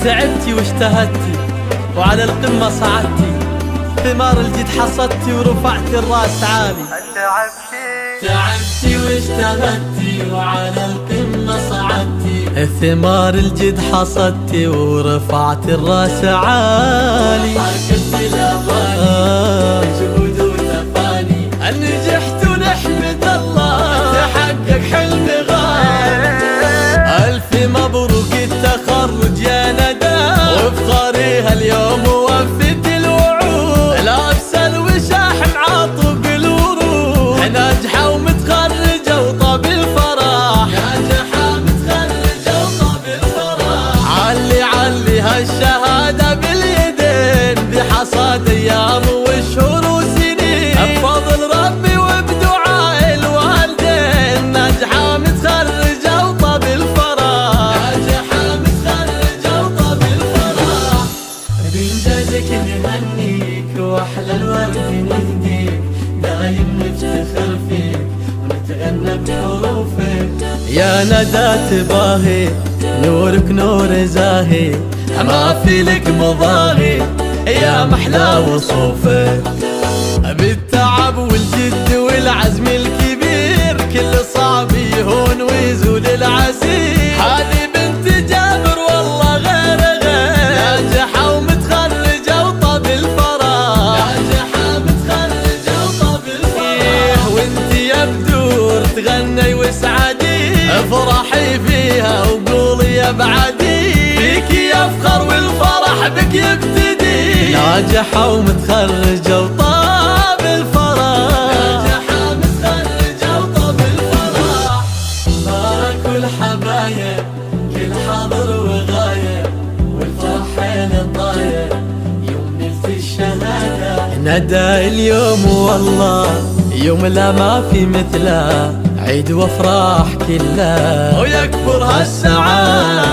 تعبتي واجتهدتي وعلى القمة صعدتي، ثمار الجد حصدتي ورفعتي الراس عالي. تعبتي واجتهدتي وعلى القمة صعدتي، ثمار الجد حصدتي ورفعتي الراس عالي. حركتي الأماني جهود وتفاني، نجحت ونحمد الله تحقق حلم غالي. ألف مبروك التخرج يا ندى، وافخريها اليوم ووفت الوعود، لابسه الوشاح معاطف بالورود، ناجحة ومتخرجة وطاب الفرح، ناجحة متخرجة وطاب الفرح. علي علي هالشهادة باليدين، بحصاد أيام وشهور وسنين، بفضل ربي وبدعاء الوالدين، ناجحة متخرجة وطاب الفرح، ناجحة متخرجة وطاب الفرح. بإنجازك نهنيك وأحلى الورد نهديك، دايم نفتخر فيك ونتغنى بحروفك. يا ندى تباهي نورك نور زاهي، ما في لك مضاهي يا محلى وصوفك. بالتعب والجد والعزم الكبير، كل صعب يهون ويزول العسير. هذه بنت جابر والله غير غير، ناجحة ومتخرجة وطاب الفرح، ناجحة متخرجة وطاب الفرح. وانت يا بدور تغني واسعدي، افرحي فيها وقولي يا بعدي، فيك يفخر والفرح بك يبتدي، ناجحة ومتخرجة وطاب الفرح، ناجحة متخرجة وطاب الفرح. بارك الحبايب كل حاضر وغايب، والفرح حين طاير يوم نلت الشهادة. ندى اليوم والله يوم لا ما في مثله، عيد وافراح كلها ويكبر هالسعادة.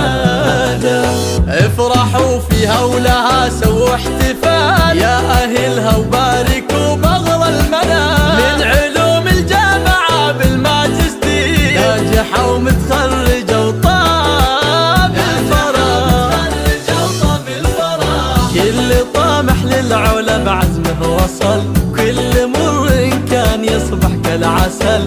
افرحوا فيها ولها سووا احتفال، يا أهلها وباركوا بغرى المنال، من علوم الجامعة بالماجستير، ناجحة ومتخرجة وطاب الفرح، متخرجة وطاب الفرح. كل طامح للعلا بعزمه وصل، كل مر كان يصبح كالعسل،